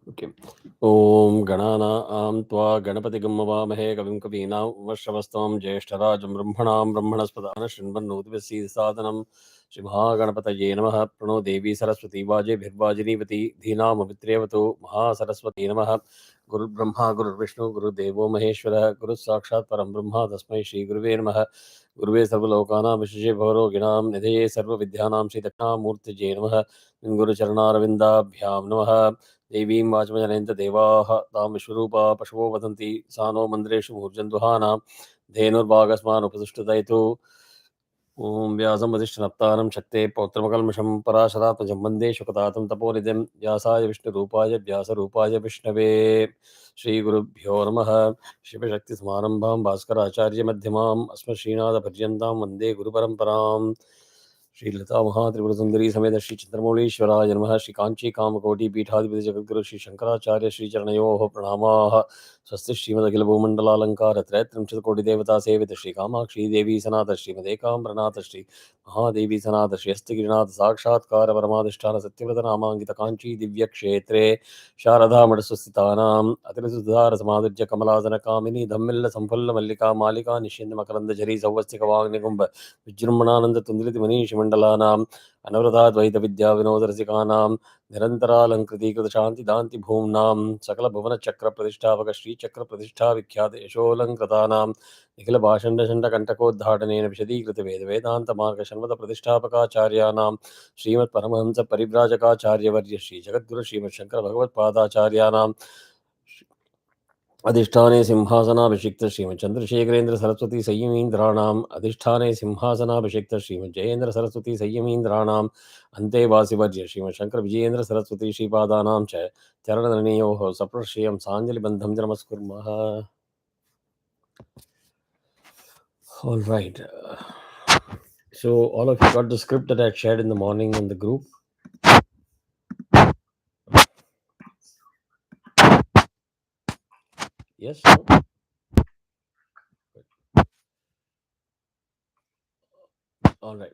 Okay. Om Ganana Tva Ganapati Gammavahe Kavim Kavina Vashravastam Jeshtarajam Brahmanam Brahmanaspadana Shinvanudvasi Sadhanam Shimha Ganapataye Namaha Prano Devi Saraswati Vaje Bhirvajini Dhina Mavitrevatu Maha Saraswati Namaha Guru Brahma Guru Vishnu Guru Devo Maheshwara Guru Sakshat Param Brahma Tasmai Shri Guruve Namaha Guruve Sarvalokana Vishje Bharo Ginam Nidhaye Sarva Vidyanam Shri Dakna Murti Jai Namaha Guru Charanaravindabhyam Namaha देवीं वाचमजनयन्त देवाः तां विश्वरूपा पशवो वदन्ति सा no मन्दिरेषु मूर्जन्दुहानां धेनुर्भागस्मानुपतिष्ठितयतु ॐ व्यासं वसिष्ठनप्तारं शक्ते पौत्रमकल्मषं पराशरात्मजं वन्दे शुकतातं तपोनिधिं व्यासाय विष्णुरूपाय व्यासरूपाय विष्णवे श्रीगुरुभ्यो नमः शिवशक्तिसमारम्भां भास्कराचार्यमध्यमाम् अस्मश्रीनाथपर्यन्तां वन्दे गुरुपरम्पराम् श्री लता महात्रिपुरसुंदरी समेत श्री चंद्रमौलीश्वराय नमः। श्री कांची कामकोटि पीठाधिपति जगद्गुरु श्री शंकराचार्य श्री चरणयोः प्रणामाः। स्वस्ति श्रीमदखिल भूमंडलालंकार त्रयत्रिंशत् कोटि देवता सेवित श्री कामाक्षी देवी सनाथ श्रीमदेकाम्रनाथ श्री महादेवी सनाथ श्री हस्तगिरिनाथ साक्षात्कार परमाधिष्ठान सत्यव्रत नामांकित कांची दिव्य क्षेत्रे शारदा मठस्वस्थितानाम् अतिरसुधार समादुज्य कमलासन कामिनी धम्मिल्ल संफुल्ल मल्लिका मालिका निश्चिन्द मकरंद झरी सौवस्तिक वाग्निकुंभ विजृंभणानंद तुंदलित मनीषि मंडलानाम् अनवरताद्वैत विद्या विनोद रसिकानां निरंतरालंकृतीकृत शांति दांति भूम्नां सकल भुवन चक्र प्रतिष्ठापक श्री चक्र प्रतिष्ठा विख्यात यशोलंकृतानां निखिल भाषण्ड शंड कंटकोद्घाटनेन विशदीकृत वेद वेदांत मार्ग शन्मत प्रतिष्ठापकाचार्याणां श्रीमत् परमहंस परिव्राजकाचार्यवर्य श्री जगद्गुरु श्रीमत् शंकर भगवत्पादाचार्याणां अधिष्ठाने सिंहासनाभिषिक्त श्रीमत् चंद्रशेखरेंद्र सरस्वती संयमीन्द्राणाम् अधिष्ठाने सिंहासनाभिषिक्त श्रीमत् जयेंद्र सरस्वती संयमीन्द्राणाम् अन्तेवासिवर्य श्रीमत् शंकर विजयेंद्र सरस्वती श्रीपादानां च चरणधरणीयोः सप्रश्रियं साञ्जलिबन्धं च नमस्कुर्मः. All right. So all of you got the script that I shared in the morning in the group. Yes. No? All right.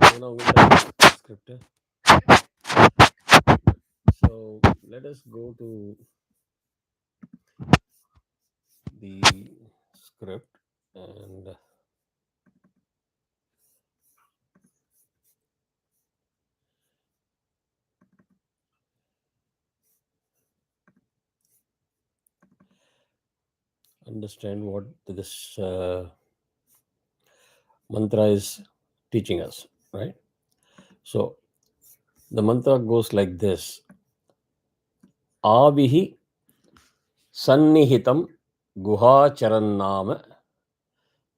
So now we'll have the script. So let us go to the script and understand what this mantra is teaching us, right? So the mantra goes like this: Avihi sannihitam guhacharannama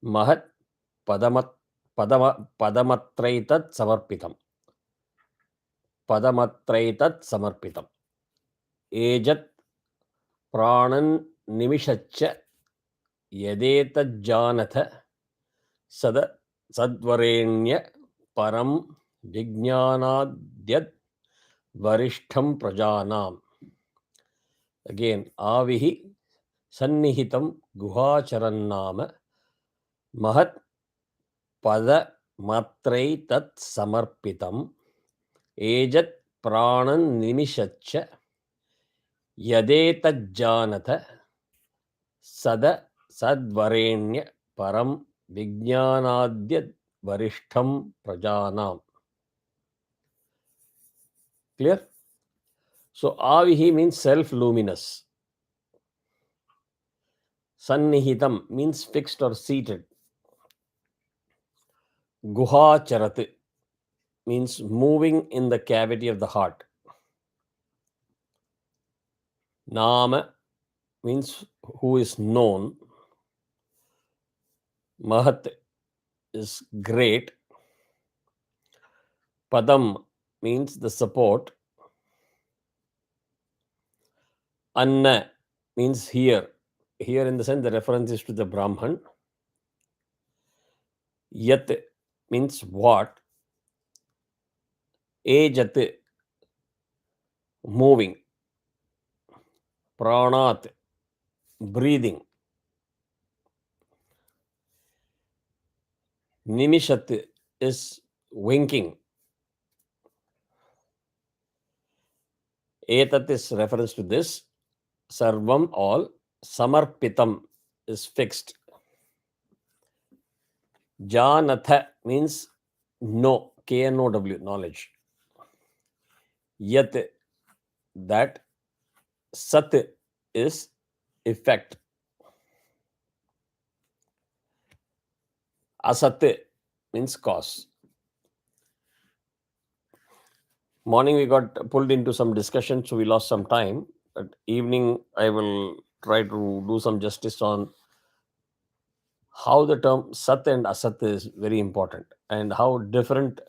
mahat padamatraitat samarpitam ejat pranan nimishaccha yadetajjanatha sadvarenya param vijnanadyad varishtham prajanam. Again, avihi sannihitam guhacharannama mahat pada matrai tat samarpitam ejat pranan nimishaccha yadetajjanatha sadvarenya param vijnanadyad varishtham prajanam. Clear? So avihi means self-luminous. Sannihitam means fixed or seated. Guhacharat means moving in the cavity of the heart. Nama means who is known. Mahat is great. Padam means the support. Anna means here. Here in the sense the reference is to the Brahman. Yat means what. Ejat, moving. Pranat, breathing. Nimishat is winking. Etat is reference to this. Sarvam, all. Samarpitam is fixed. Janatha means know, K-N-O-W, knowledge. Yat, that. Sat is effect. Asat means cause. Morning we got pulled into some discussion, so we lost some time. But evening I will try to do some justice on how the term Sat and Asat is very important and how different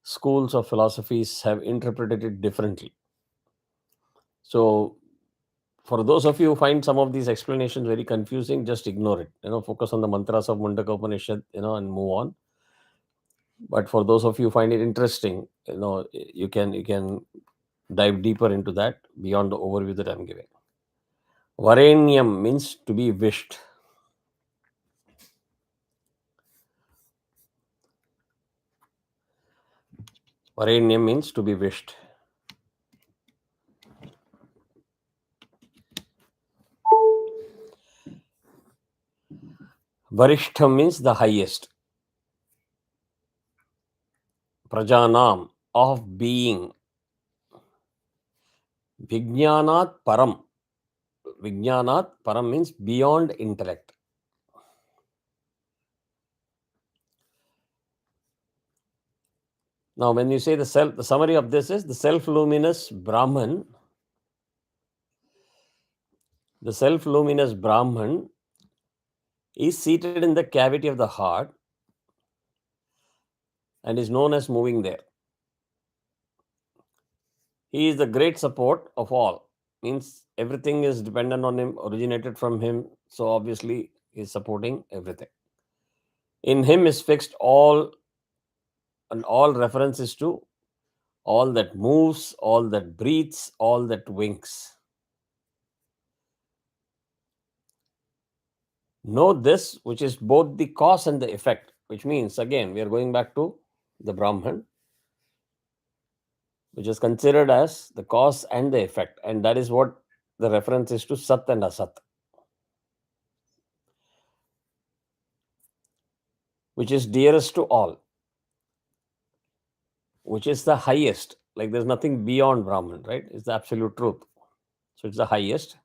schools of philosophies have interpreted it differently. So for those of you who find some of these explanations very confusing, just ignore it. Focus on the mantras of Mundaka Upanishat, and move on. But for those of you who find it interesting, you can dive deeper into that beyond the overview that I'm giving. Varenyam means to be wished. Varenyam means to be wished. Varishtham means the highest. Prajanam, of being. Vijnanat param. Vijnanat param means beyond intellect. Now, when you say the summary of this is the self-luminous Brahman. The self-luminous Brahman is seated in the cavity of the heart and is known as moving there. He is the great support of all. Means everything is dependent on him, originated from him. So obviously he is supporting everything. In him is fixed all, and all references to all that moves, all that breathes, all that winks. Know this, which is both the cause and the effect, which means again we are going back to the Brahman, which is considered as the cause and the effect, and that is what the reference is to Sat and Asat, which is dearest to all, which is the highest. Like there's nothing beyond Brahman, right? It's the absolute truth. So it's the highest.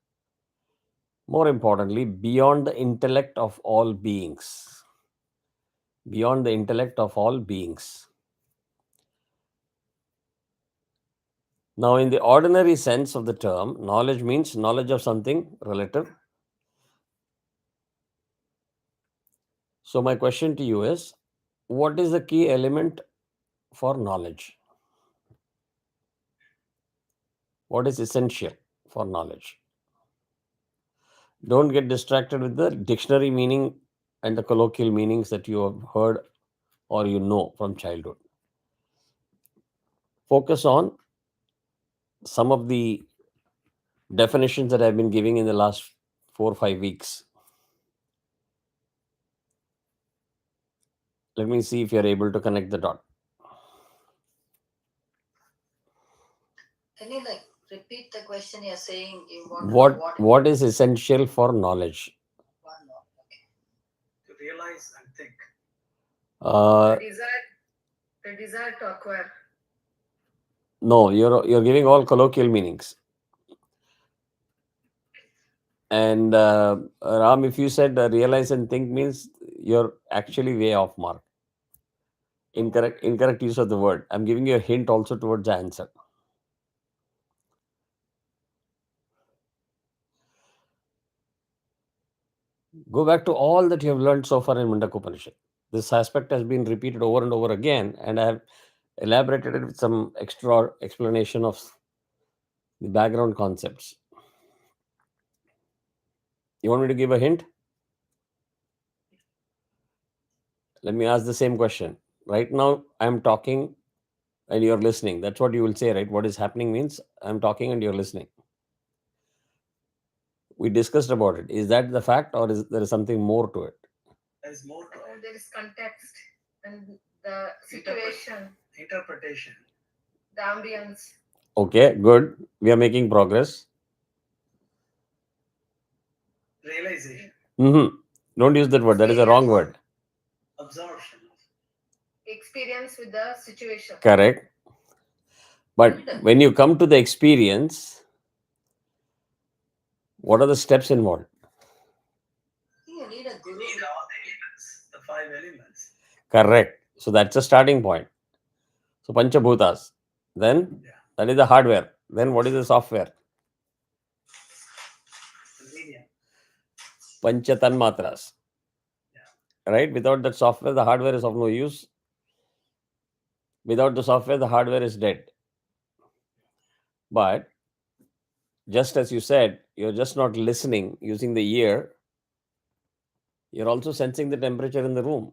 More importantly, beyond the intellect of all beings. Beyond the intellect of all beings. Now, in the ordinary sense of the term, knowledge means knowledge of something relative. So, my question to you is, what is the key element for knowledge? What is essential for knowledge? Don't get distracted with the dictionary meaning and the colloquial meanings that you have heard or you know from childhood. Focus on some of the definitions that I've been giving in the last 4 or 5 weeks. Let me see if you're able to connect the dot. Can you repeat the question you're saying? You want what is essential for knowledge? To realize and think. Uh, The desire to acquire. no, you're giving all colloquial meanings. And Ram, if you said realize and think means you're actually way off mark. Incorrect use of the word. I'm giving you a hint also towards the answer. Go back to all that you have learned so far in Mundaka Upanishat. This aspect has been repeated over and over again, and I have elaborated it with some extra explanation of the background concepts. You want me to give a hint? Let me ask the same question. Right now, I'm talking and you're listening. That's what you will say, right? What is happening means I'm talking and you're listening. We discussed about it. Is that the fact, or is there something more to it? There's more to it. There is context and the situation, interpretation, the ambience. Okay, good. We are making progress. Realization. Don't use that word. That is a wrong word. Absorption. Experience with the situation. Correct. But when you come to the experience, what are the steps involved? You need a guru. You need all the elements, the 5 elements. Correct. So that's a starting point. So Panchabhutas. Then Yeah. that is the hardware. Then what is the software? The medium. Panchatanmatras. Yeah. Right? Without that software, the hardware is of no use. Without the software, the hardware is dead. But just as you said, you're just not listening using the ear, you're also sensing the temperature in the room.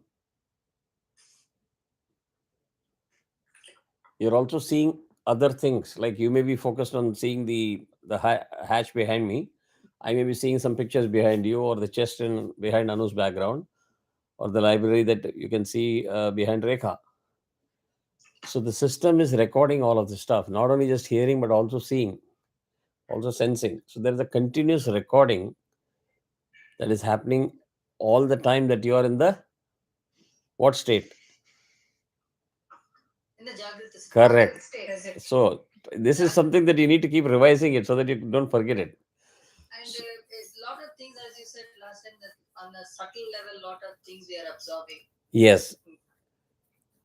You're also seeing other things, like you may be focused on seeing the hatch behind me. I may be seeing some pictures behind you, or the chest behind Anu's background, or the library that you can see behind Rekha. So the system is recording all of this stuff, not only just hearing, but also seeing, also sensing. So there is a continuous recording that is happening all the time that you are in the what state? In the Jagrata state. Correct. State. So this is something that you need to keep revising it so that you don't forget it. And a lot of things, as you said last time, that on a subtle level, lot of things we are absorbing. Yes.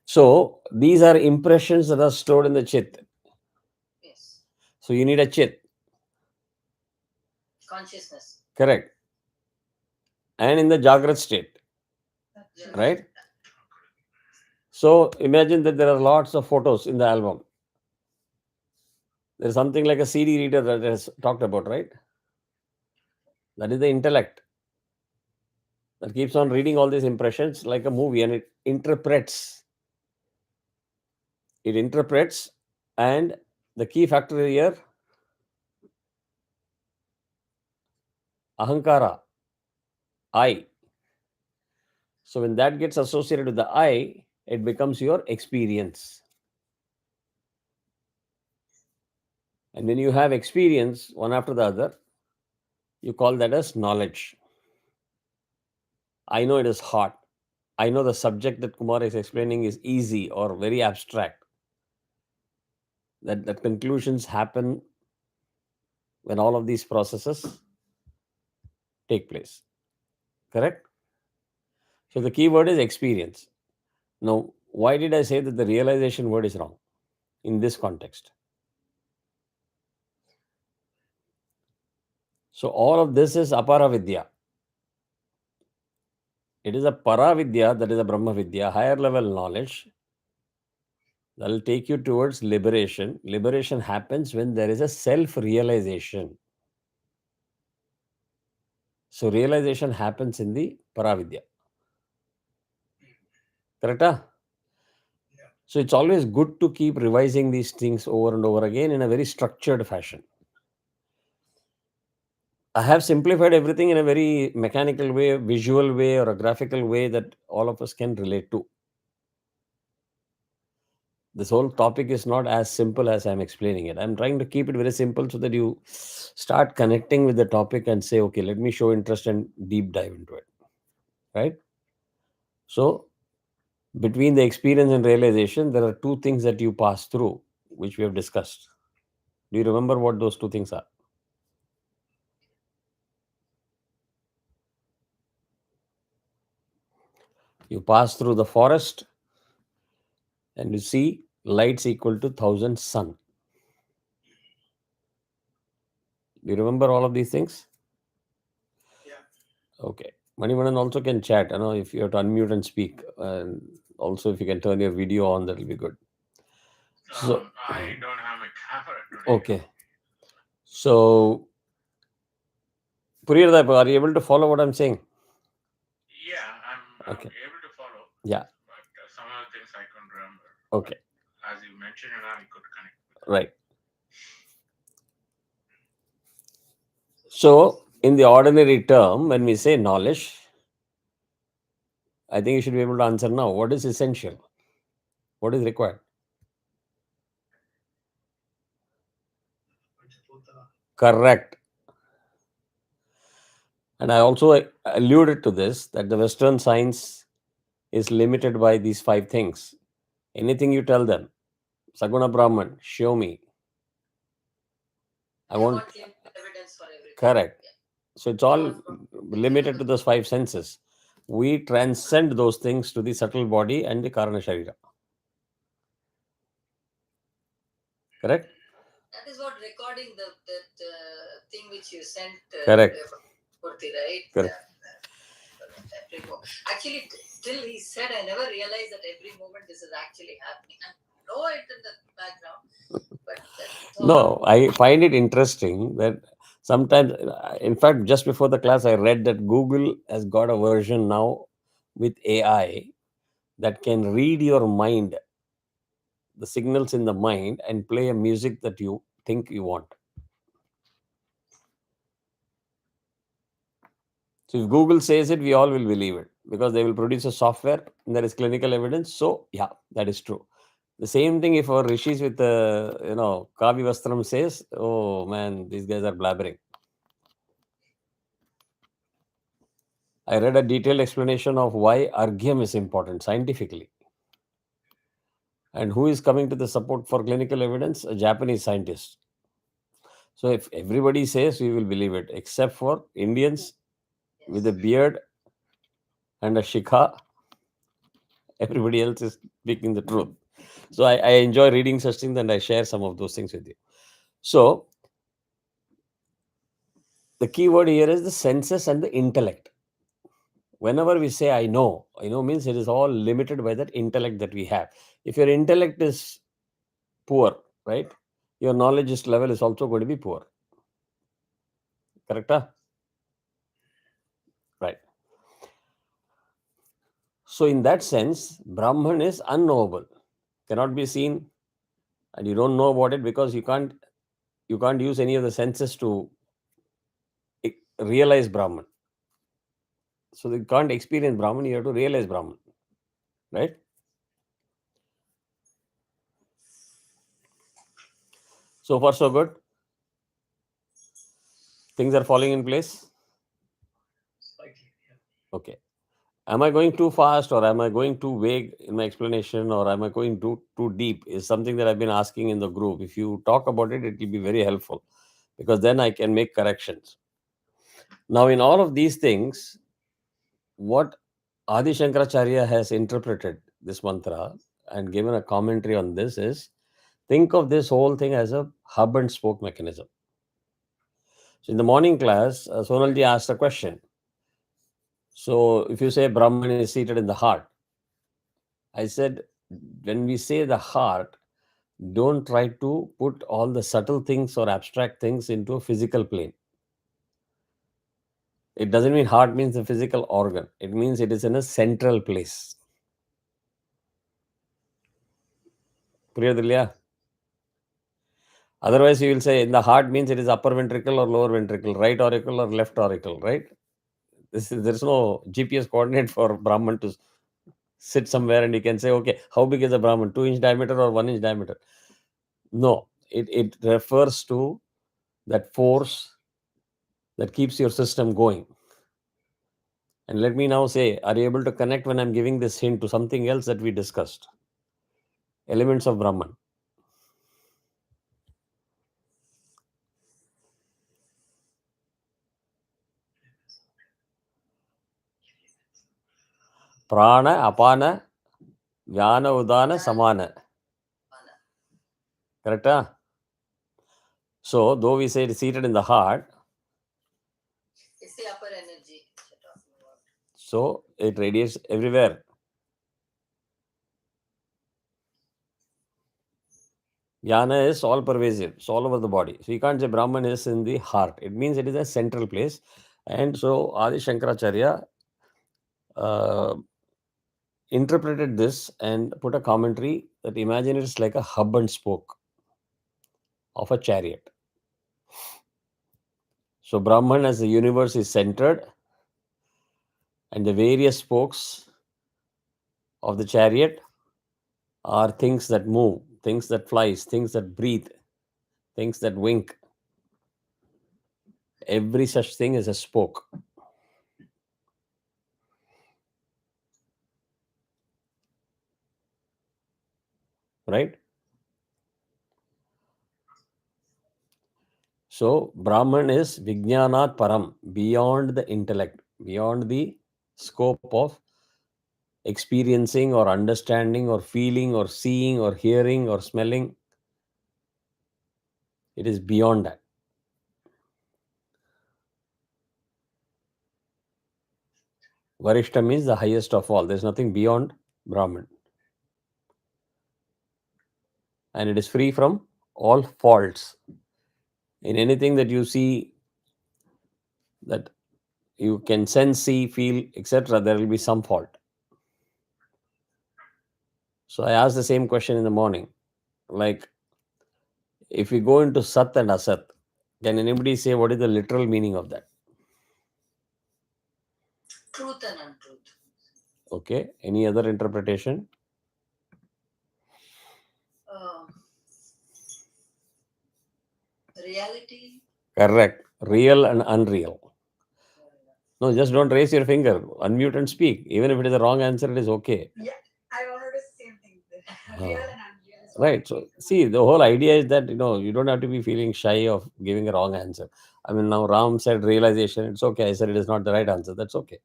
So these are impressions that are stored in the chit. Yes. So you need a chit. Consciousness. Correct. And in the Jagrat state. Right? So imagine that there are lots of photos in the album. There's something like a CD reader that is talked about, right? That is the intellect that keeps on reading all these impressions like a movie, and it interprets. It interprets, and the key factor here, ahankara, I. So when that gets associated with the I, it becomes your experience. And when you have experience one after the other, you call that as knowledge. I know it is hot. I know the subject that Kumar is explaining is easy or very abstract. That conclusions happen when all of these processes take place. Correct? So the key word is experience. Now, why did I say that the realization word is wrong in this context? So all of this is aparavidya. It is a paravidya, that is a Brahma Vidya, higher level knowledge that will take you towards liberation. Liberation happens when there is a self-realization. So realization happens in the paravidya. Correct? Yeah. So it's always good to keep revising these things over and over again in a very structured fashion. I have simplified everything in a very mechanical way, visual way, or a graphical way that all of us can relate to. This whole topic is not as simple as I'm explaining it. I'm trying to keep it very simple so that you start connecting with the topic and say, okay, let me show interest and deep dive into it. Right? So, between the experience and realization, there are two things that you pass through, which we have discussed. Do you remember what those two things are? You pass through the forest and you see lights equal to 1,000 sun. Do you remember all of these things? Yeah. Okay. Manimanan also can chat. If you have to unmute and speak. And also, if you can turn your video on, that will be good. So, I don't have a camera today. okay. So, Puriyartha, are you able to follow what I'm saying? Yeah, I'm Okay. able to follow. Yeah. But some of the things I couldn't remember. Okay. But as you mentioned, I could connect. Right. So, in the ordinary term, when we say knowledge, I think you should be able to answer now. What is essential? What is required? Correct. And I also alluded to this, that the Western science is limited by these 5 things. Anything you tell them, Saguna Brahman, show me. I They want. want clinical evidence for everything. Correct. Yeah. So it's all limited to those 5 senses. We transcend those things to the subtle body and the Karana Sharira. Correct? That is what recording that thing which you sent. Correct. From Murthy, right? Correct. Every actually, till he said, I never realized that every moment this is actually happening. I know it in the background, but that thought. No, I find it interesting that sometimes, in fact, just before the class, I read that Google has got a version now with AI that can read your mind, the signals in the mind, and play a music that you think you want. So if Google says it, we all will believe it because they will produce a software and there is clinical evidence. So yeah, that is true. The same thing if our rishis with Kavi Vastram says, oh man, these guys are blabbering. I read a detailed explanation of why Arghyam is important scientifically. And who is coming to the support for clinical evidence? A Japanese scientist. So if everybody says, we will believe it, except for Indians with a beard and a shikha. Everybody else is speaking the truth. So I enjoy reading such things and I share some of those things with you. So the key word here is the senses and the intellect. Whenever we say I know means it is all limited by that intellect that we have. If your intellect is poor, right, your knowledge level is also going to be poor. Correct? Right. So in that sense, Brahman is unknowable, cannot be seen, and you don't know about it because you can't use any of the senses to realize Brahman. So you can't experience Brahman, you have to realize Brahman. Right? So far, so good. Things are falling in place. Okay. Am I going too fast or am I going too vague in my explanation or am I going too deep is something that I've been asking in the group. If you talk about it, it will be very helpful because then I can make corrections. Now, in all of these things, what Adi Shankaracharya has interpreted this mantra and given a commentary on this is, think of this whole thing as a hub and spoke mechanism. So in the morning class, Sonalji asked a question. So if you say Brahman is seated in the heart, I said, when we say the heart, don't try to put all the subtle things or abstract things into a physical plane. It doesn't mean heart means a physical organ. It means it is in a central place. Priyadilya? Otherwise, you will say in the heart means it is upper ventricle or lower ventricle, right auricle or left auricle, right? There's no GPS coordinate for Brahman to sit somewhere and you can say, okay, how big is the Brahman? 2-inch diameter or 1-inch diameter? No, it refers to that force that keeps your system going. And let me now say, are you able to connect when I'm giving this hint to something else that we discussed? Elements of Brahman. Prana, Apana, Vyana, Udana, Samana. Correct? So, though we say it is seated in the heart, it's the upper energy you're talking about. So it radiates everywhere. Jnana is all pervasive, it's all over the body. So you can't say Brahman is in the heart. It means it is a central place. And so Adi Shankaracharya interpreted this and put a commentary that imagine it's like a hub and spoke of a chariot. So Brahman as the universe is centered and the various spokes of the chariot are things that move, things that flies, things that breathe, things that wink, every such thing is a spoke. Right? So Brahman is Vijnanat Param, beyond the intellect, beyond the scope of experiencing or understanding or feeling or seeing or hearing or smelling. It is beyond that. Varishta means the highest of all. There's nothing beyond Brahman. And it is free from all faults. In anything that you see, that you can sense, see, feel, etc., there will be some fault. So I asked the same question in the morning. Like, if we go into Sat and Asat, can anybody say what is the literal meaning of that? Truth and untruth. Okay. Any other interpretation? Reality. Correct. Real and unreal. No, just don't raise your finger. Unmute and speak. Even if it is a wrong answer, it is okay. Yeah, I wanted the same thing. Real and unreal. Right. So, see, the whole idea is that, you don't have to be feeling shy of giving a wrong answer. I mean, now Ram said realization. It's okay. I said it is not the right answer. That's okay.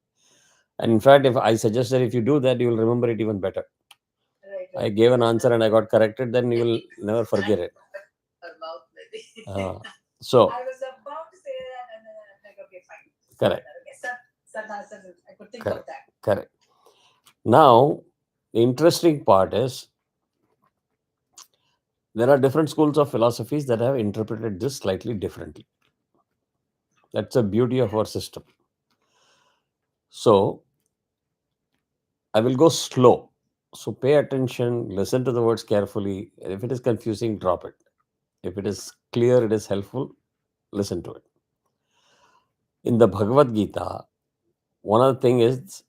And in fact, if I suggest that if you do that, you will remember it even better. Right. I gave an answer and I got corrected, then you will never forget it. Her mouth, maybe. So, I was about to say that, and then I'm like, okay, fine. correct. Okay, I could think of that. Correct. Now, the interesting part is there are different schools of philosophies that have interpreted this slightly differently. That's the beauty of our system. So, I will go slow. So, pay attention, listen to the words carefully. If it is confusing, drop it. If it is clear, it is helpful, listen to it. In the Bhagavad Gita, one of the things is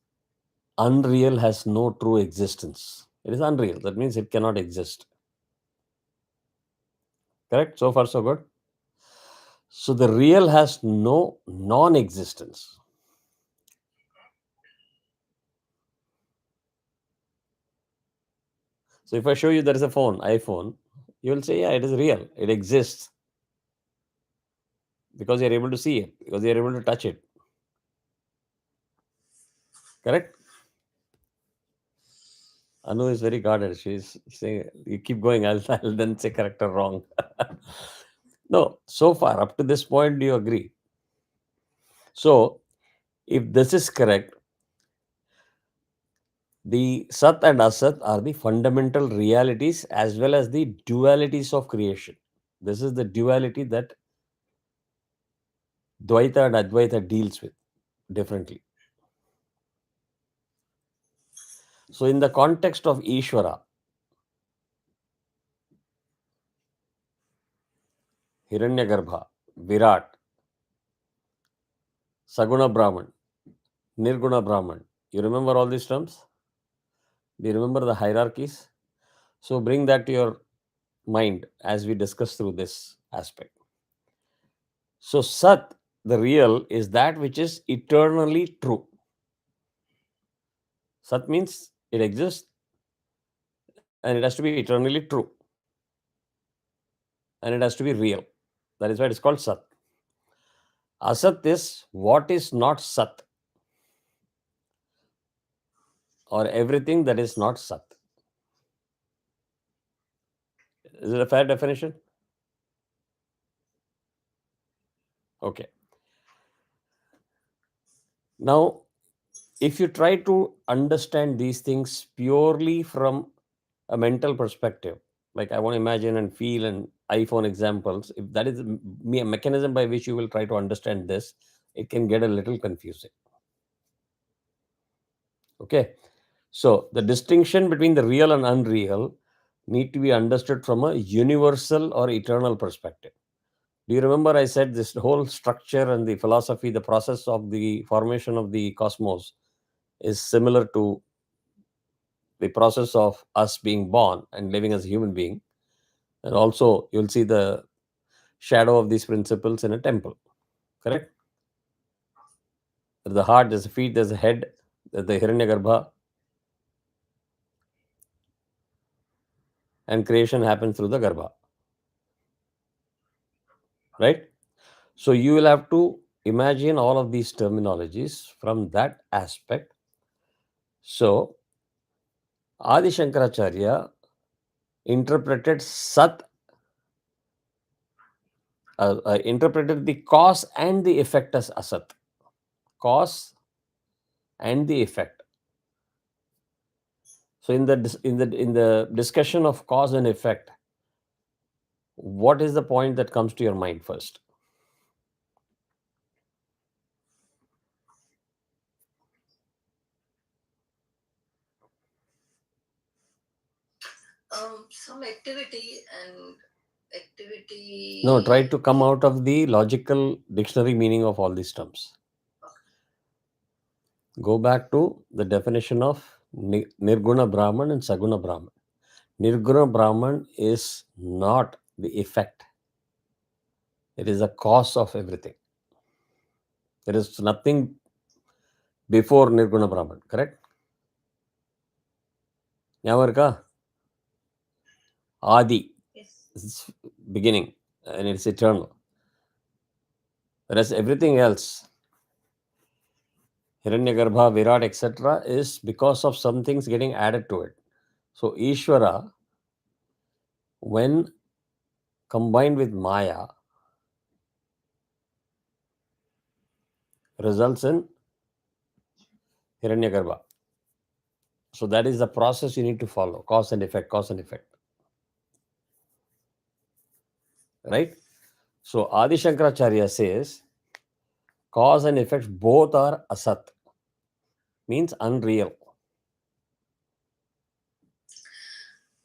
unreal has no true existence. It is unreal. That means it cannot exist. Correct? So far, so good. So the real has no non-existence. So if I show you there is a phone, iPhone, you will say, yeah, it is real. It exists. Because you're able to see it, because you're able to touch it. Correct? Anu is very guarded. She's saying, you keep going, I'll then say correct or wrong. No, so far, up to this point, do you agree? So, if this is correct, the Sat and Asat are the fundamental realities as well as the dualities of creation. This is the duality that Dvaita and Advaita deals with differently. So, in the context of Ishvara, Hiranyagarbha, Virat, Saguna Brahman, Nirguna Brahman, you remember all these terms? Do you remember the hierarchies? So, bring that to your mind as we discuss through this aspect. So, Sat, the real, is that which is eternally true. Sat means it exists and it has to be eternally true. And it has to be real. That is why it is called Sat. Asat is what is not Sat, or everything that is not Sat. Is it a fair definition? Okay. Now, if you try to understand these things purely from a mental perspective, like I want to imagine and feel and iPhone examples, if that is a mechanism by which you will try to understand this, it can get a little confusing. Okay. So the distinction between the real and unreal need to be understood from a universal or eternal perspective. Do you remember I said this whole structure and the philosophy, the process of the formation of the cosmos is similar to the process of us being born and living as a human being. And also you'll see the shadow of these principles in a temple. Correct? There's the heart, there's the feet, there's the head, there's the Hiranyagarbha. And creation happens through the Garbha. Right? So you will have to imagine all of these terminologies from that aspect. So Adi Shankaracharya interpreted Sat, interpreted the cause and the effect as Asat. Cause and the effect. So in the discussion of cause and effect, what is the point that comes to your mind first? Some activity. No, try to come out of the logical dictionary meaning of all these terms. Go back to the definition of Nirguna Brahman and Saguna Brahman. Nirguna Brahman is not the effect. It is the cause of everything. There is nothing before Nirguna Brahman, correct? Yamarka? Adi. Yes. It's beginning and it's eternal. Whereas everything else, Hiranyagarbha, Virat, etc., is because of some things getting added to it. So Ishvara, when combined with Maya, results in Hiranyagarbha. So that is the process you need to follow. Cause and effect, cause and effect. Right? So Adi Shankaracharya says, cause and effect both are asat. Means unreal.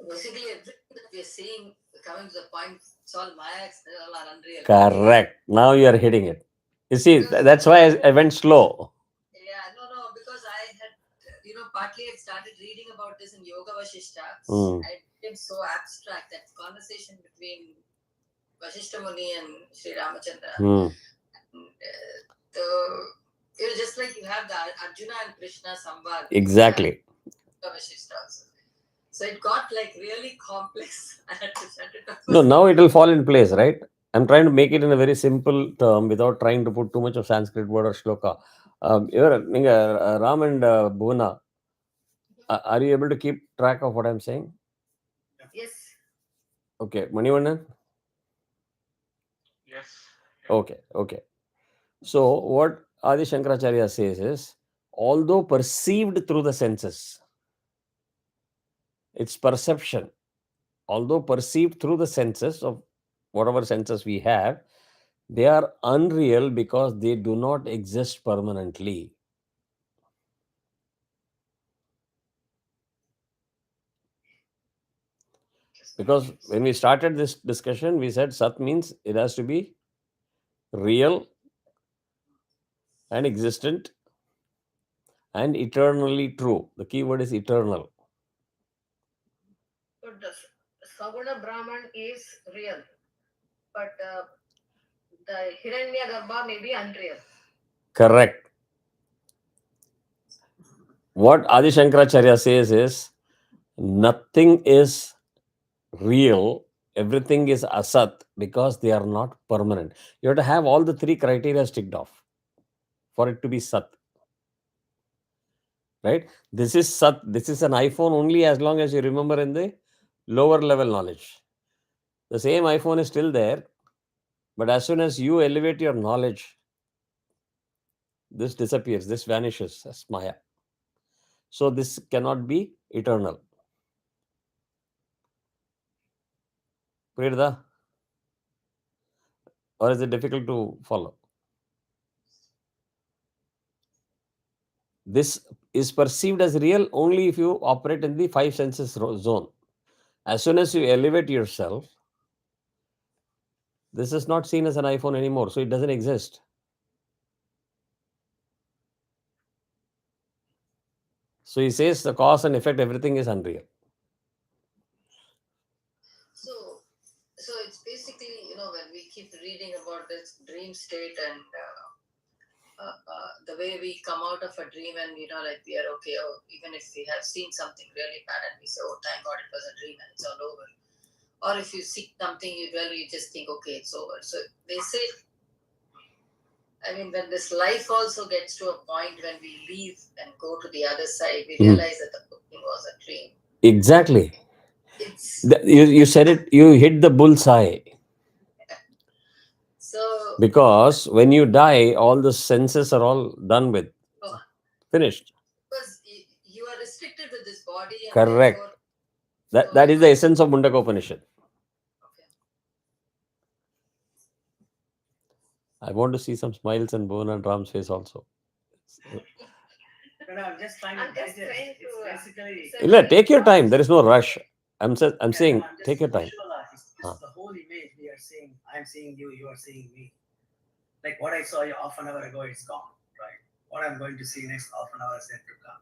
Basically, everything that we are seeing, coming to the point, it's all Maya, it's all are unreal. Correct. Now you are hitting it. You see, that's why I went slow. Yeah, no, because I had, partly I started reading about this in Yoga Vashishta. It became so abstract, that conversation between Vashishta Muni and Sri Ramachandra. Just like you have the Arjuna and Krishna Samvad. Exactly. Yoga Vashishta also. So it got like really complex. I had to shut it off. No, now it will fall in place, right? I'm trying to make it in a very simple term without trying to put too much of Sanskrit word or shloka. Ram and Bhuvana, are you able to keep track of what I'm saying? Yes. Okay. Manivannan? Yes. Okay. So what Adi Shankaracharya says is, although perceived through the senses, it's perception. Although perceived through the senses of whatever senses we have, they are unreal because they do not exist permanently. Because when we started this discussion, we said Sat means it has to be real and existent and eternally true. The key word is eternal. So the Saguna Brahman is real, but the Hiranyagarbha may be unreal. Correct. What Adi Shankaracharya says is, nothing is real, everything is asat because they are not permanent. You have to have all the three criteria ticked off for it to be sat. Right? This is sat. This is an iPhone only as long as you remember in the lower level knowledge. The same iPhone is still there, but as soon as you elevate your knowledge, this disappears, this vanishes as Maya. So this cannot be eternal. Priyada? Or is it difficult to follow? This is perceived as real only if you operate in the five senses zone. As soon as you elevate yourself, this is not seen as an iPhone anymore, so it doesn't exist. So he says the cause and effect, everything is unreal. So it's basically, when we keep reading about this dream state and the way we come out of a dream and we are okay, even if we have seen something really bad and we say, oh, thank God it was a dream and it's all over. Or if you see something, you just think, okay, it's over. So they say, when this life also gets to a point when we leave and go to the other side, we realize that the whole thing was a dream. Exactly. You said it, you hit the bullseye. So because when you die, all the senses are all done with. Finished. Because you are restricted with this body. And correct. That is the essence of Mundaka Upanishat. Okay. I want to see some smiles and Bhuvan and Ram's face also. No, I'm just trying to digest. It's basically. Take your time. There is no rush. I'm saying, take your time. It's the whole image we are seeing. I'm seeing you, you are seeing me. Like what I saw you half an hour ago, it's gone, right? What I'm going to see next half an hour is yet to come.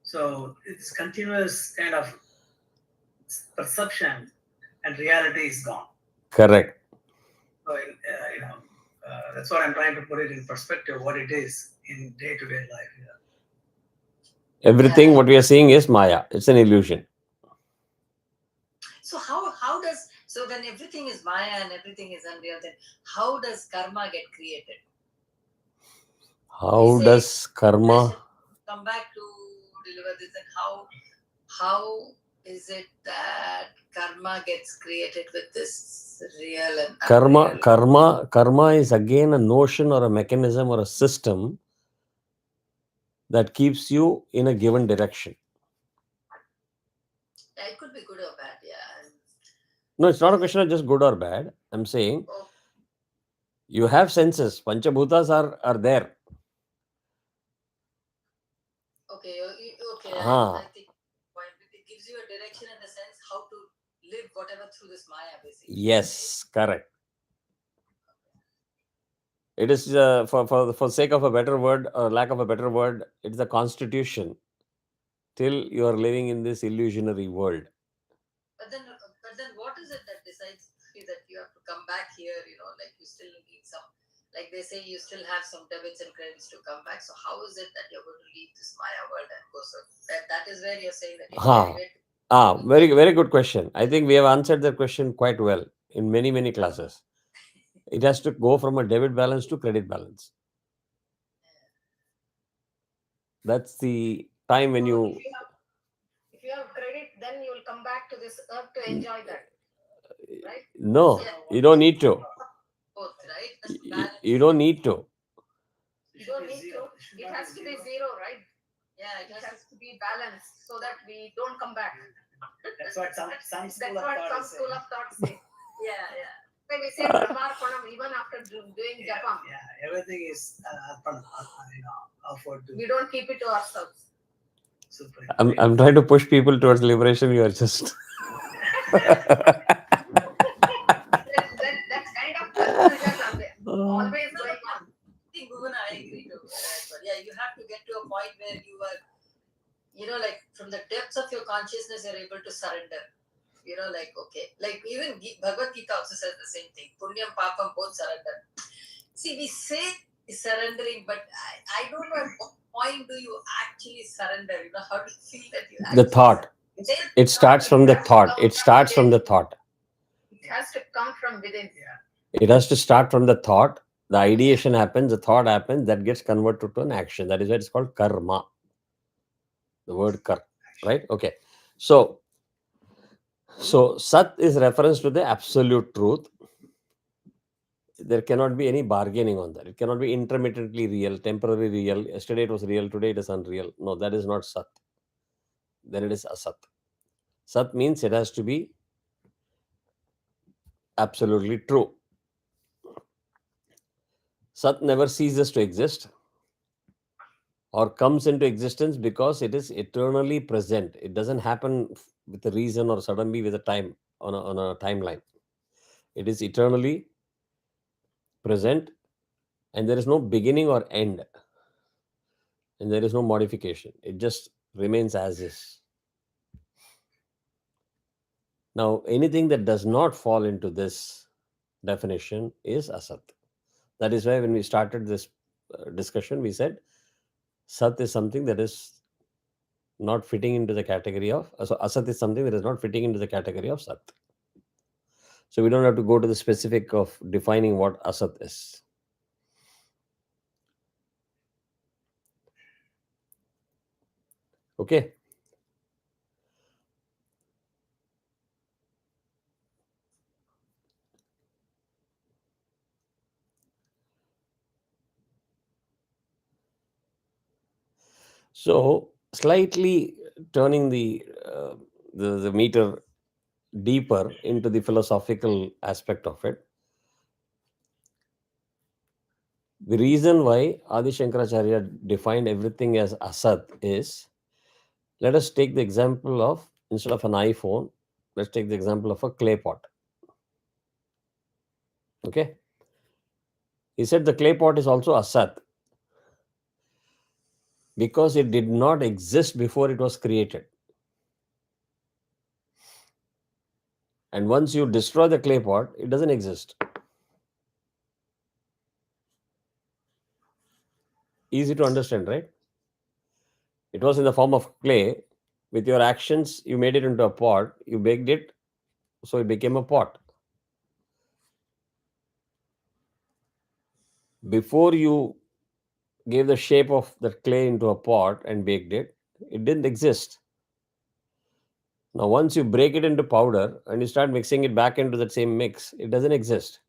So it's continuous kind of perception and reality is gone. Correct. So, that's what I'm trying to put it in perspective, what it is in day-to-day life. Everything what we are seeing is Maya. It's an illusion. So how does, so when everything is Maya and everything is unreal, then how does karma get created? How does karma come back to deliver this, and how is it that karma gets created with this real and unreal? Karma is again a notion or a mechanism or a system that keeps you in a given direction. It could be good or bad, yeah. No, it's not a question of just good or bad. I'm saying you have senses. Panchabhutas are there. Okay. I think it gives you a direction in the sense how to live whatever through this Maya, basically. Yes, correct. It is for sake of a better word or lack of a better word, it's the constitution till you are living in this illusionary world. But then what is it that decides that you have to come back here? Like you still need some, like they say, you still have some debits and credits to come back. So how is it that you're going to leave this Maya world and go? So that is where you're saying that. Very, very good question. I think we have answered that question quite well in many, many classes. It has to go from a debit balance to credit balance. That's the time when you. If you have credit, then you will come back to this earth to enjoy that, right? No, you don't need to. Both, right? You don't need to. You don't need to. It has to be zero, right? Yeah, it has to be balanced so that we don't come back. That's what some school of thought say. Yeah. When we say Pramarpanam, even after doing Japam. Yeah, everything is offered to. We don't keep it to ourselves. Super. I'm trying to push people towards liberation. You are just. That's kind of always going on. I think I agree to that. Yeah, you have to get to a point where you are, like from the depths of your consciousness, you're able to surrender. Okay. Like even Bhagavad Gita also says the same thing. Punyam, papam, both surrender. See, we say surrendering, but I don't know at what point do you actually surrender? How do you feel that you actually the thought. It starts from the thought. It starts from the thought. It has to come from within. It has to start from the thought. The ideation happens, the thought happens, that gets converted to an action. That is why it's called karma. The word kar, right? Okay. So Sat is reference to the absolute truth. There cannot be any bargaining on that. It cannot be intermittently real, temporary real. Yesterday it was real, today it is unreal. No, that is not Sat. Then it is Asat. Sat means it has to be absolutely true. Sat never ceases to exist or comes into existence because it is eternally present. It doesn't happen with a reason or suddenly with a time on a timeline. It is eternally present and there is no beginning or end. And there is no modification. It just remains as is. Now, anything that does not fall into this definition is Asat. That is why when we started this discussion, we said Sat is something that is not fitting into the category of, so Asat is something that is not fitting into the category of Sat. So we don't have to go to the specific of defining what Asat is. Okay. So slightly turning the meter deeper into the philosophical aspect of it. The reason why Adi Shankaracharya defined everything as Asat is, let us take the example of, instead of an iPhone, let's take the example of a clay pot. Okay. He said the clay pot is also Asat because it did not exist before it was created. And once you destroy the clay pot, it doesn't exist. Easy to understand, right? It was in the form of clay. With your actions, you made it into a pot, you baked it, so it became a pot. Before you gave the shape of the clay into a pot and baked it, it didn't exist. Now, once you break it into powder and you start mixing it back into that same mix, it doesn't exist.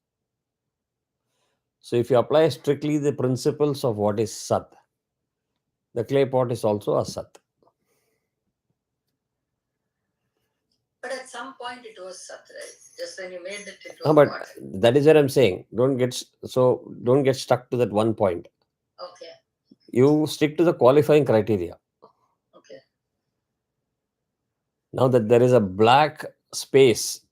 So, if you apply strictly the principles of what is Sat, the clay pot is also a Sat. But at some point it was Sat, right? Just when you made it into But pot. that is what I'm saying. Don't get stuck to that one point. Okay. You stick to the qualifying criteria. Okay. Now that there is a black space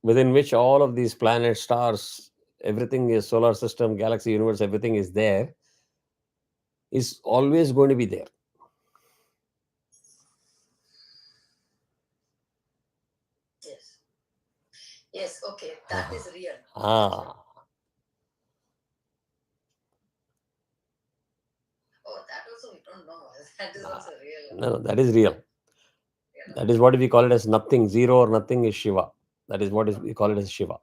within which all of these planets, stars, everything is solar system, galaxy, universe, everything is there, is always going to be there. Yes. Yes, okay. That is real. Ah. Oh, that also we don't know. That is also real. No, that is real. Yeah. That is what we call it as nothing. Zero or nothing is Shiva. That is what we call it as Shiva.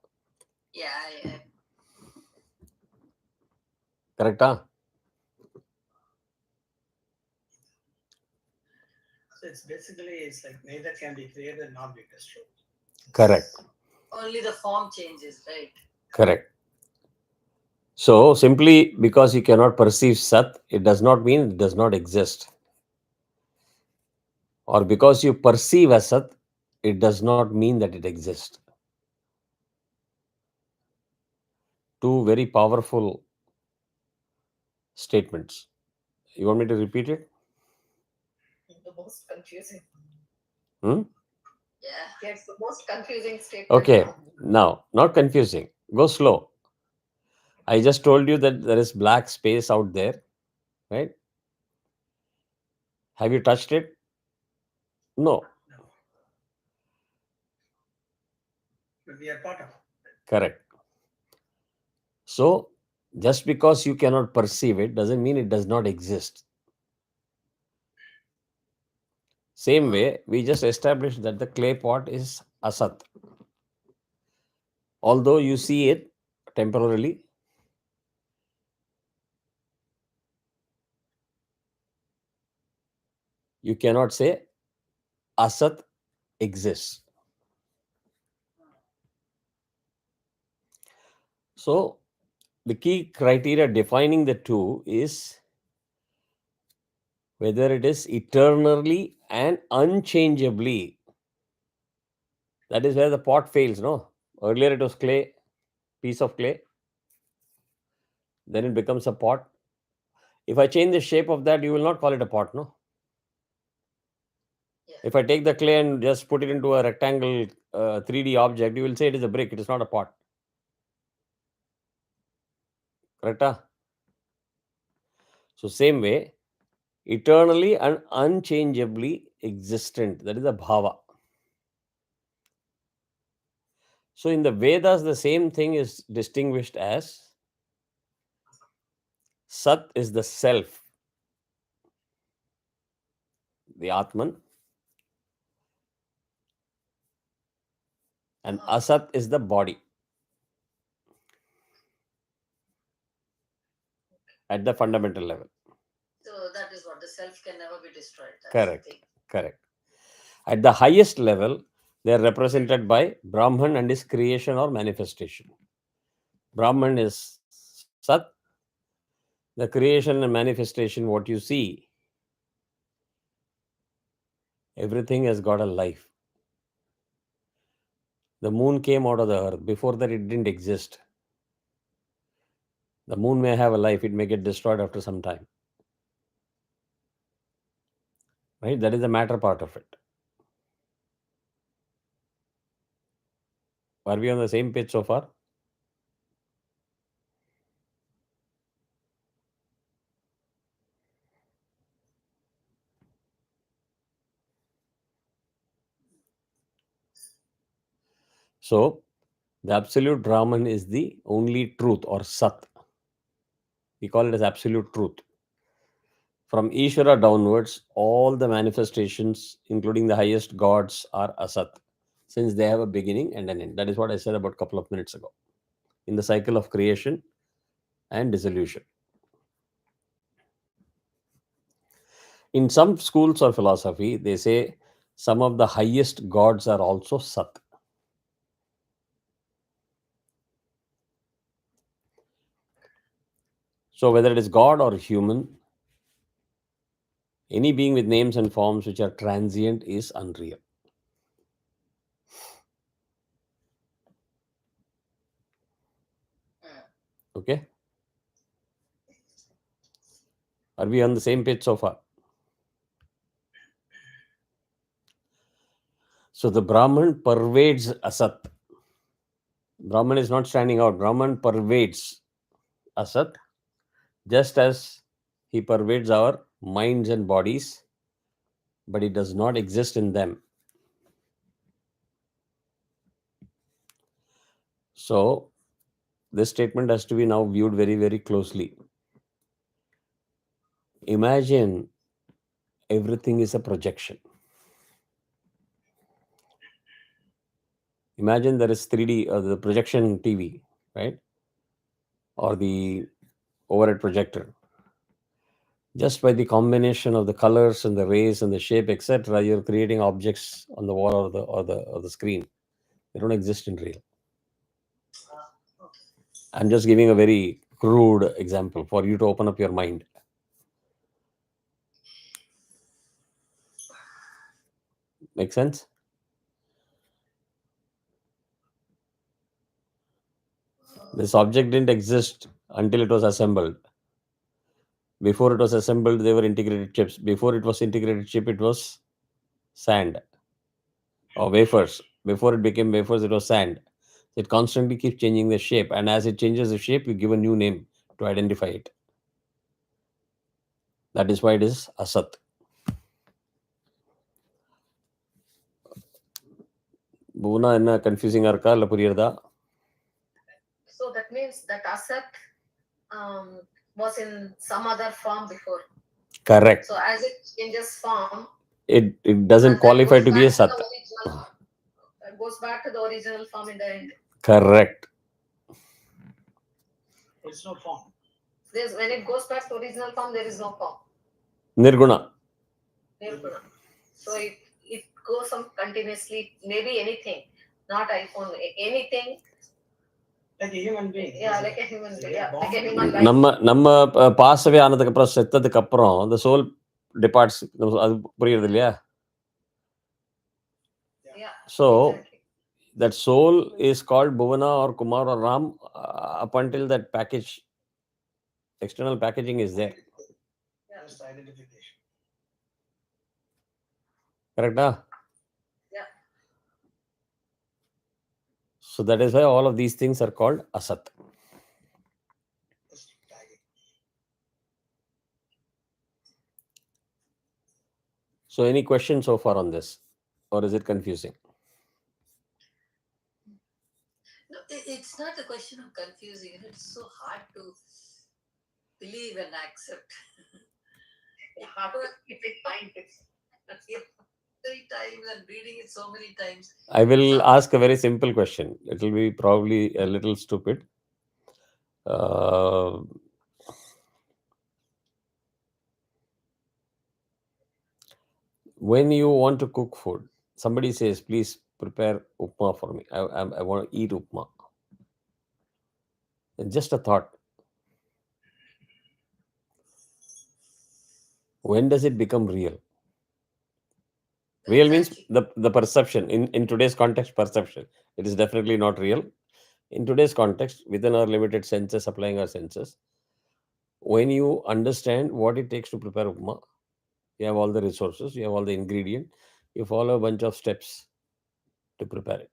Yeah, yeah. Correct? Huh? So it's like neither can be created nor be destroyed. Correct. Only the form changes, right? Correct. So simply because you cannot perceive Sat, it does not mean it does not exist. Or because you perceive Asat, it does not mean that it exists. Two very powerful statements. You want me to repeat it? The most confusing. Hmm? Yeah, it's the most confusing statement. Okay, now, not confusing. Go slow. I just told you that there is black space out there, right? Have you touched it? No. But we are part of it. Correct. So, just because you cannot perceive it doesn't mean it does not exist. Same way, we just established that the clay pot is Asat. Although you see it temporarily, you cannot say Asat exists. So, the key criteria defining the two is whether it is eternally and unchangeably. That is where the pot fails, no? Earlier it was clay, piece of clay. Then it becomes a pot. If I change the shape of that, you will not call it a pot, no? Yeah. If I take the clay and just put it into a rectangle 3D object, you will say it is a brick. It is not a pot. Correct? So same way, eternally and unchangeably existent. That is a bhava. So in the Vedas, the same thing is distinguished as Sat is the self, the Atman, and Asat is the body at the fundamental level. So that is what the self can never be destroyed. That's Correct. the thing. Correct. At the highest level, they are represented by Brahman and his creation or manifestation. Brahman is Sat, the creation and manifestation, what you see, everything has got a life. The moon came out of the earth. Before that, it didn't exist. The moon may have a life, it may get destroyed after some time. Right? That is the matter part of it. Are we on the same page so far? So, the absolute Brahman is the only truth or Sat. We call it as absolute truth. From Ishvara downwards, all the manifestations, including the highest gods, are Asat, since they have a beginning and an end. That is what I said about a couple of minutes ago. In the cycle of creation and dissolution. In some schools of philosophy, they say some of the highest gods are also Sat. So, whether it is God or human, any being with names and forms which are transient is unreal. Okay? Are we on the same page so far? So, the Brahman pervades Asat. Brahman is not standing out. Brahman pervades Asat, just as he pervades our minds and bodies, but he does not exist in them. So, this statement has to be now viewed very, very closely. Imagine everything is a projection. Imagine there is 3D, the projection TV, right? Or the overhead projector. Just by the combination of the colors and the rays and the shape, etc., you're creating objects on the wall or the screen. They don't exist in real. I'm just giving a very crude example for you to open up your mind. Make sense? This object didn't exist until it was assembled. Before it was assembled, they were integrated chips. Before it was integrated chip, it was sand or wafers. Before it became wafers, it was sand. It constantly keeps changing the shape. And as it changes the shape, you give a new name to identify it. That is why it is Asat. Bhuvana enna confusing இருக்கா இல்ல புரியுறதா? So that means that Asat was in some other form before. Correct. So as it changes form, It doesn't qualify to be a Sat. It goes back to the original form in the end. Correct. There's no form. When it goes back to original form, there is no form. Nirguna. Nirguna. So it goes on continuously, maybe anything, not iPhone, anything. Like a human being. Yeah, like a human being. Yeah, like a Born human life. நம்ம pass அவே ஆனதுக்கு அப்புறம் செத்ததுக்கு அப்புறம் the soul departs. அது புரியுறது இல்லையா? Yeah. So Exactly. that soul is called Bhuvana or Kumar or Ram up until that package, external packaging is there. Just identification. Correct? Yeah. So that is why all of these things are called Asat. Just tagging. So any questions so far on this? Or is it confusing? No, it's not a question of confusing. It's so hard to believe and accept. How to keep it mind fixed. Many times and reading it so many times. I will ask a very simple question. It will be probably a little stupid. When you want to cook food, somebody says, please prepare upma for me. I want to eat upma. It's just a thought. When does it become real? Real means the perception. In today's context, perception. It is definitely not real. In today's context, within our limited senses, applying our senses, when you understand what it takes to prepare upma, you have all the resources, you have all the ingredient, you follow a bunch of steps to prepare it.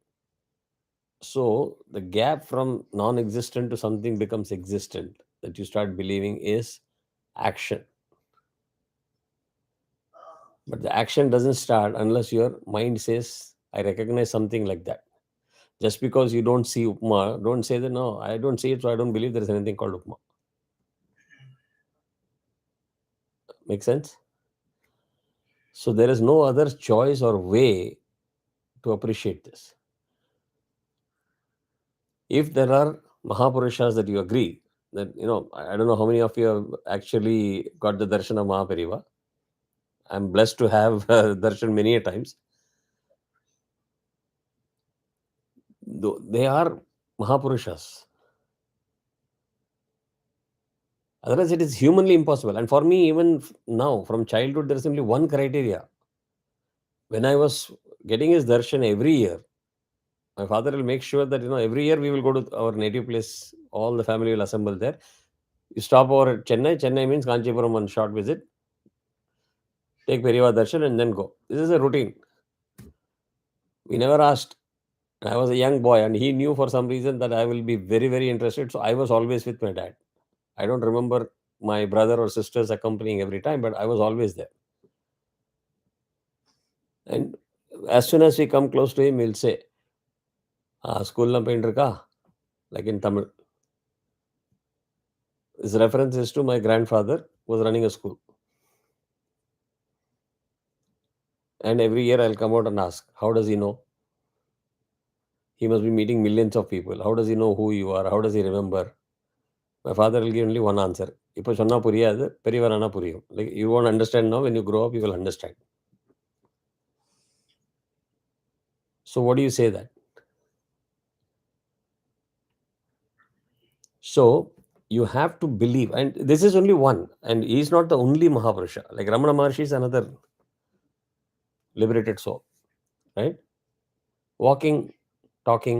So the gap from non-existent to something becomes existent, that you start believing is action. But the action doesn't start unless your mind says, I recognize something like that. Just because you don't see upma, don't say that, no, I don't see it, so I don't believe there is anything called upma. Make sense? So there is no other choice or way to appreciate this. If there are Mahapurushas that you agree, that, I don't know how many of you have actually got the darshan of Mahapariva. I'm blessed to have darshan many a times. They are Mahapurushas. Otherwise, it is humanly impossible. And for me, even now, from childhood, there is only one criteria. When I was getting his darshan every year, my father will make sure that, every year we will go to our native place. All the family will assemble there. You stop over at Chennai. Chennai means Kanchipuram, one short visit. Take Periva darshan and then go. This is a routine. We never asked. I was a young boy and he knew for some reason that I will be very, very interested. So I was always with my dad. I don't remember my brother or sisters accompanying every time, but I was always there. And as soon as we come close to him, he'll say, school na painter ka, like in Tamil. This reference is to my grandfather who was running a school. And every year I'll come out and ask, how does he know? He must be meeting millions of people. How does he know who you are? How does he remember? My father will give only one answer. இப்போ சொன்னா புரியாது, பெரியவரானா புரியும். Like, you won't understand now. When you grow up, you will understand. So what do you say that? So you have to believe, and this is only one, and he is not the only Mahapurusha. Like Ramana Maharshi is another liberated soul, right? Walking, talking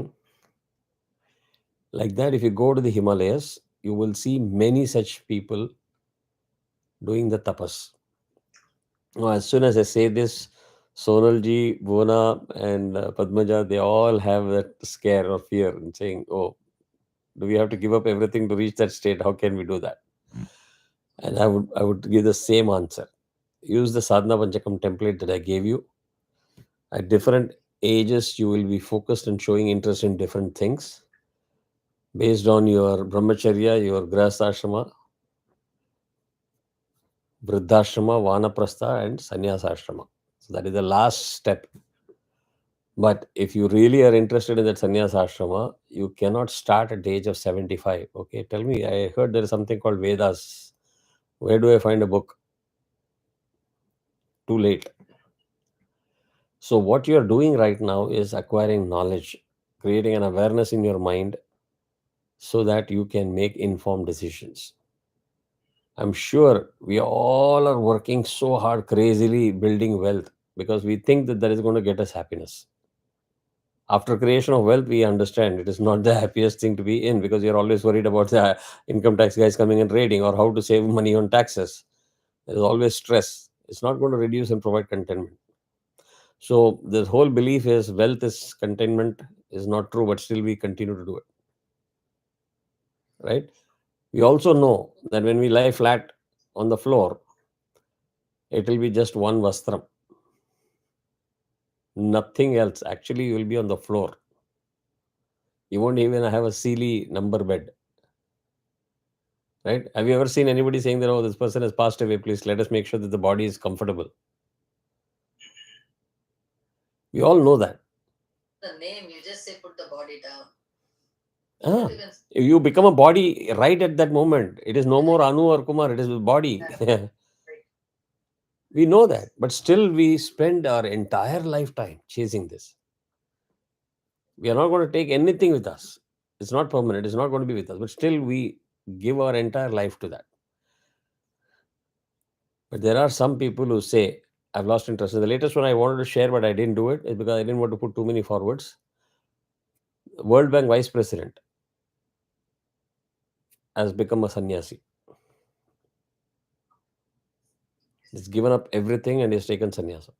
like that. If you go to the Himalayas, you will see many such people doing the tapas. Now, as soon as I say this, Sonalji, Bhuvana, and Padmaja, they all have that scare or fear and saying, oh, do we have to give up everything to reach that state? How can we do that? And I would give the same answer. Use the Sadhana Panchakam template that I gave you. At different ages, you will be focused and showing interest in different things based on your brahmacharya, your grahasashrama, vruddhashrama, vanaprastha, and sannyasashrama. So that is the last step. But if you really are interested in that sannyasashrama, you cannot start at the age of 75. Okay, tell me, I heard there is something called Vedas. Where do I find a book? Too late. So what you are doing right now is acquiring knowledge, creating an awareness in your mind so that you can make informed decisions. I'm sure we all are working so hard, crazily building wealth because we think that is going to get us happiness. After creation of wealth, we understand it is not the happiest thing to be in because you're always worried about the income tax guys coming and raiding or how to save money on taxes. There's always stress. It's not going to reduce and provide contentment. So the whole belief is wealth is contentment is not true, but still we continue to do it. Right? We also know that when we lie flat on the floor, it will be just one vastram. Nothing else. Actually, you will be on the floor. You won't even have a Sealy number bed. Right? Have you ever seen anybody saying that, oh, this person has passed away, please let us make sure that the body is comfortable? We all know that. The name, you just say put the body down. Ah, You can- you become a body right at that moment. It is no more Anu or Kumar, it is the body. We know that, but still we spend our entire lifetime chasing this. We are not going to take anything with us. It's not permanent, it's not going to be with us, but still we give our entire life to that. But there are some people who say, I've lost interest. The latest one I wanted to share, but I didn't do it, is because I didn't want to put too many forwards. World Bank Vice President has become a sannyasi. He's given up everything and he's taken sannyasa.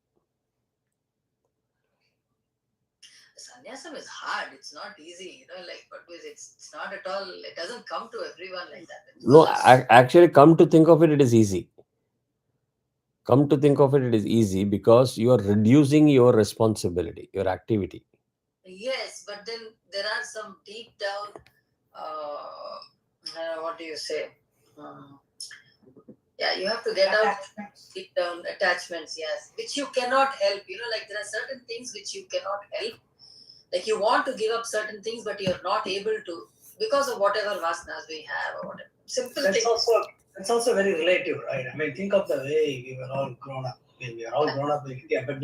Sannyasam is hard. It's not easy, like, but it's not at all. It doesn't come to everyone like that. No, actually, come to think of it, it is easy. Come to think of it, it is easy because you are reducing your responsibility, your activity. Yes, but then there are some deep down, what do you say? Yeah, you have to get out deep down attachments, yes, which you cannot help. Like there are certain things which you cannot help. Like you want to give up certain things, but you're not able to because of whatever vasanas we have or whatever. Simple things. That's also very relative, right? I mean, think of the way we were all grown up. We were all grown up in India, but we